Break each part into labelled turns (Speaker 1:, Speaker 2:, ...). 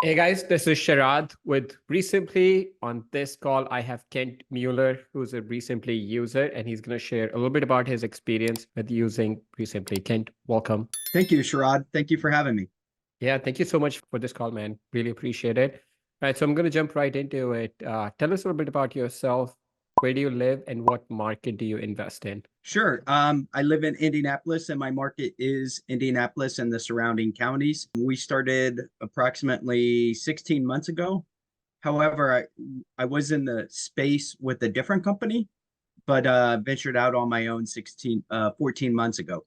Speaker 1: Hey guys, this is Sharad with REsimpli. On this call, I have Kent Mueller, who's a REsimpli user, and he's going to share a little bit about his experience with using REsimpli. Kent, welcome.
Speaker 2: Thank you, Sharad. Thank you for having me.
Speaker 1: Yeah, thank you so much for this call, man. Really appreciate it. All right, so I'm going to jump right into it. Tell us a little bit about yourself. Where do you live and what market do you invest in?
Speaker 2: Sure. I live in Indianapolis and my market is Indianapolis and the surrounding counties. We started approximately 16 months ago. However, I was in the space with a different company, but ventured out on my own 14 months ago.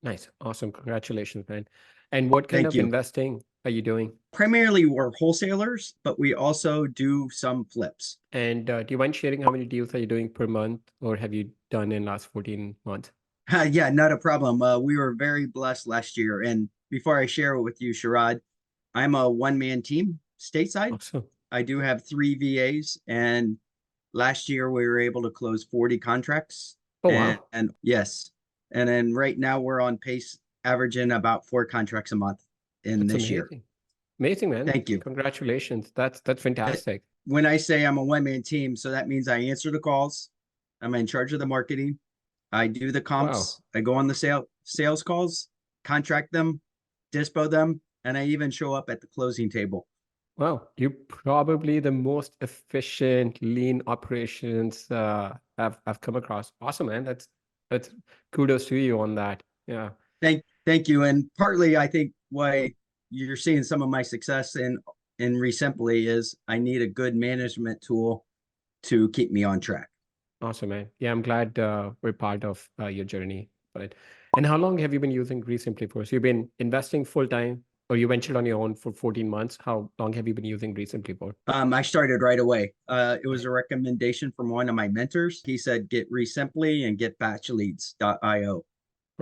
Speaker 1: Nice. Awesome. Congratulations, man. And what kind
Speaker 2: Thank
Speaker 1: of
Speaker 2: you.
Speaker 1: investing are you doing?
Speaker 2: Primarily, we're wholesalers, but we also do some flips.
Speaker 1: And do you mind sharing how many deals are you doing per month, or have you done in last 14 months?
Speaker 2: Yeah, not a problem. We were very blessed last year. And before I share it with you, Sharad, I'm a one-man team stateside.
Speaker 1: Awesome.
Speaker 2: I do have 3 VAs, and last year we were able to close 40 contracts.
Speaker 1: Oh, wow.
Speaker 2: And yes, and then right now we're on pace, averaging about 4 contracts a month in
Speaker 1: That's
Speaker 2: this year.
Speaker 1: amazing. Amazing, man.
Speaker 2: Thank you.
Speaker 1: Congratulations. That's fantastic.
Speaker 2: When I say I'm a one-man team, so that means I answer the calls. I'm in charge of the marketing. I do the
Speaker 1: Wow.
Speaker 2: comps. I go on the sales calls, contract them, dispo them, and I even show up at the closing table.
Speaker 1: Wow. You're probably the most efficient lean operations I've come across. Awesome, man. That's kudos to you on that. Yeah.
Speaker 2: Thank you. And partly I think why you're seeing some of my success in REsimpli is I need a good management tool to keep me on track.
Speaker 1: Awesome, man. Yeah, I'm glad we're part of your journey. But and how long have you been using REsimpli for? So you've been investing full time, or you ventured on your own for 14 months. How long have you been using REsimpli for?
Speaker 2: I started right away. It was a recommendation from one of my mentors. He said, get REsimpli and get batchleads.io.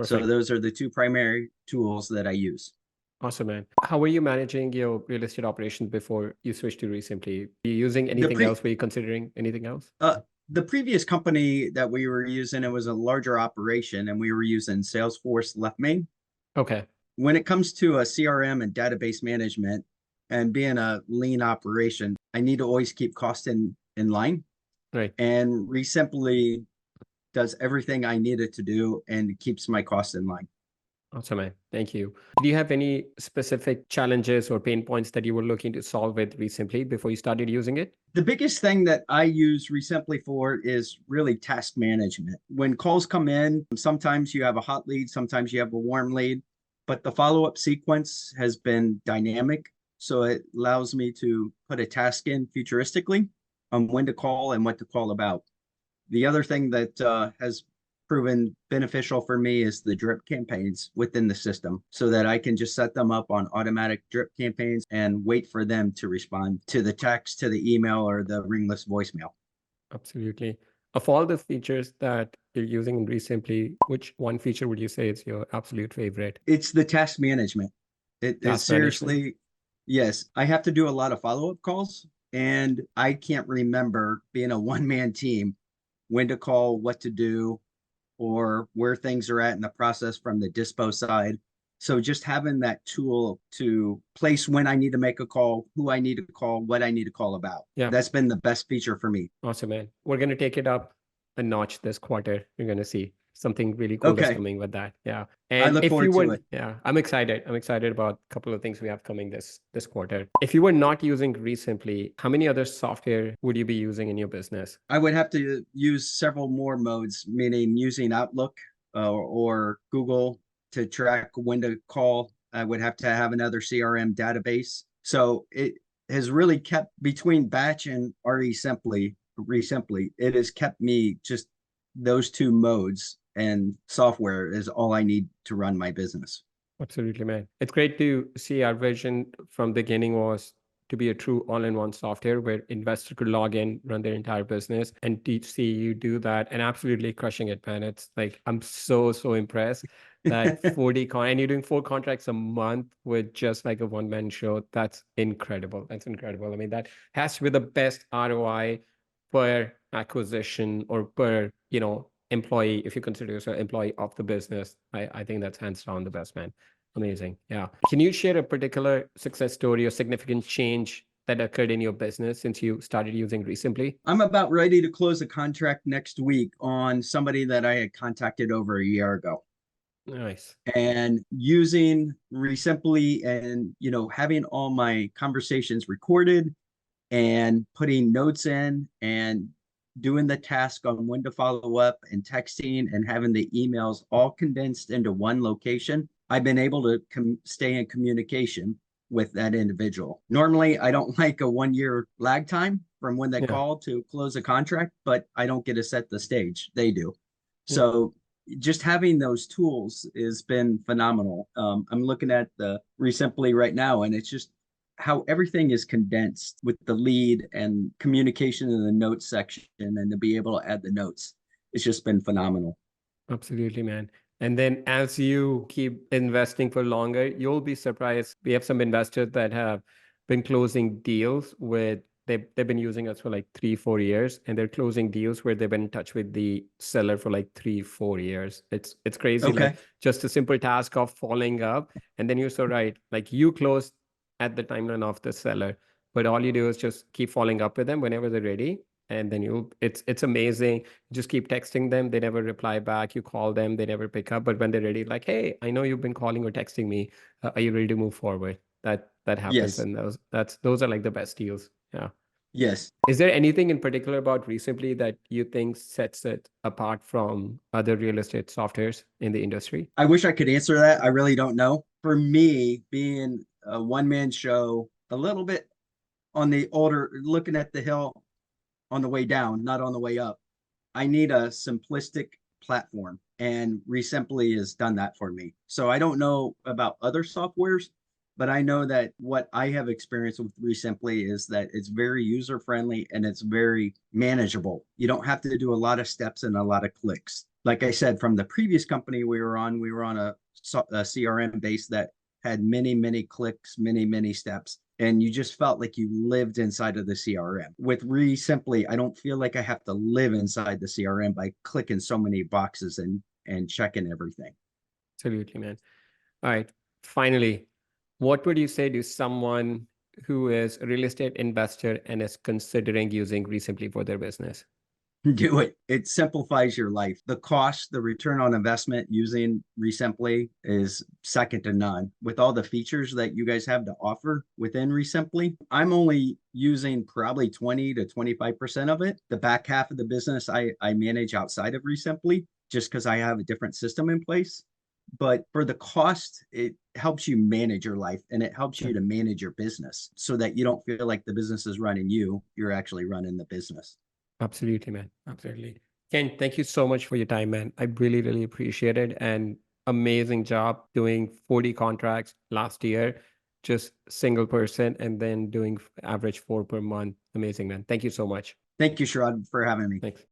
Speaker 2: So
Speaker 1: Perfect.
Speaker 2: those are the 2 primary tools that I use.
Speaker 1: Awesome, man. How were you managing your real estate operations before you switched to REsimpli? Are you using anything else? Were you considering anything else?
Speaker 2: The previous company that we were using, it was a larger operation and we were using Salesforce Left Main.
Speaker 1: Okay.
Speaker 2: When it comes to a CRM and database management and being a lean operation, I need to always keep cost in line.
Speaker 1: Right.
Speaker 2: And REsimpli does everything I need it to do and keeps my costs in line.
Speaker 1: Awesome, man. Thank you. Do you have any specific challenges or pain points that you were looking to solve with REsimpli before you started using it?
Speaker 2: The biggest thing that I use REsimpli for is really task management. When calls come in, sometimes you have a hot lead, sometimes you have a warm lead, but the follow-up sequence has been dynamic. So it allows me to put a task in futuristically on when to call and what to call about. The other thing that has proven beneficial for me is the drip campaigns within the system so that I can just set them up on automatic drip campaigns and wait for them to respond to the text, to the email, or the ringless voicemail.
Speaker 1: Absolutely. Of all the features that you're using in REsimpli, which one feature would you say is your absolute favorite?
Speaker 2: It's the task management. It is seriously, yes, I have to do a lot of follow-up calls and I can't remember being a one-man team when to call, what to do, or where things are at in the process from the dispo side. So just having that tool to place when I need to make a call, who I need to call, what I need to call about.
Speaker 1: Yeah.
Speaker 2: That's been the best feature for me.
Speaker 1: Awesome, man. We're going to take it up a notch this quarter. You're going to see something really cool is coming with that. Yeah. And
Speaker 2: I look forward to it.
Speaker 1: Yeah, I'm excited. I'm excited about a couple of things we have coming this quarter. If you were not using REsimpli, how many other software would you be using in your business?
Speaker 2: I would have to use several more modes, meaning using Outlook or Google to track when to call. I would have to have another CRM database. So it has really kept between batch and REsimpli, it has kept me just those 2 modes, and software is all I need to run my business.
Speaker 1: Absolutely, man. It's great to see our vision from the beginning was to be a true all-in-one software where investor could log in, run their entire business, and see you do that and absolutely crushing it, man. It's like, I'm so impressed that 40 and you're doing 4 contracts a month with just like a one-man show. That's incredible. That's incredible. I mean, that has to be the best ROI per acquisition or per, employee, if you consider yourself an employee of the business. I think that's hands down the best, man. Amazing. Yeah. Can you share a particular success story or significant change that occurred in your business since you started using REsimpli?
Speaker 2: I'm about ready to close a contract next week on somebody that I had contacted over a year ago.
Speaker 1: Nice.
Speaker 2: And using REsimpli and, having all my conversations recorded and putting notes in and doing the task on when to follow up and texting and having the emails all condensed into one location, I've been able to stay in communication with that individual. Normally, I don't like a 1 year lag time from when they
Speaker 1: Yeah.
Speaker 2: call to close a contract, but I don't get to set the stage. They do.
Speaker 1: Yeah.
Speaker 2: So just having those tools has been phenomenal. I'm looking at the REsimpli right now, and it's just how everything is condensed with the lead and communication in the notes section, and to be able to add the notes. It's just been phenomenal.
Speaker 1: Absolutely, man. And then as you keep investing for longer, you'll be surprised. We have some investors that have been closing deals with, they've been using us for like 3-4 years, and they're closing deals where they've been in touch with the seller for like 3-4 years. It's crazy.
Speaker 2: Okay.
Speaker 1: Like just a simple task of following up. And then you're so right. Like you close at the timeline of the seller, but all you do is just keep following up with them whenever they're ready. And then it's amazing. Just keep texting them. They never reply back. You call them, they never pick up. But when they're ready, like, hey, I know you've been calling or texting me. Are you ready to move forward? That happens,
Speaker 2: Yes.
Speaker 1: and those are like the best deals. Yeah.
Speaker 2: Yes.
Speaker 1: Is there anything in particular about REsimpli that you think sets it apart from other real estate softwares in the industry?
Speaker 2: I wish I could answer that. I really don't know. For me, being a one-man show, a little bit on the older, looking at the hill on the way down, not on the way up, I need a simplistic platform, and REsimpli has done that for me. So I don't know about other softwares, but I know that what I have experienced with REsimpli is that it's very user friendly and it's very manageable. You don't have to do a lot of steps and a lot of clicks. Like I said, from the previous company we were on a CRM base that had many, many clicks, many, many steps. And you just felt like you lived inside of the CRM. With REsimpli, I don't feel like I have to live inside the CRM by clicking so many boxes and checking everything.
Speaker 1: Absolutely, man. All right. Finally, what would you say to someone who is a real estate investor and is considering using REsimpli for their business?
Speaker 2: Do it. It simplifies your life. The cost, the return on investment using REsimpli is second to none. With all the features that you guys have to offer within REsimpli, I'm only using probably 20 to 25% of it. The back half of the business I manage outside of REsimpli just because I have a different system in place. But for the cost, it helps you manage your life and it helps you to manage your business so that you don't feel like the business is running you. You're actually running the business.
Speaker 1: Absolutely, man. Absolutely. Ken, thank you so much for your time, man. I really, really appreciate it. And amazing job doing 40 contracts last year, just single person, and then doing average 4 per month. Amazing, man. Thank you so much.
Speaker 2: Thank you, Sherrod, for having me.
Speaker 1: Thanks.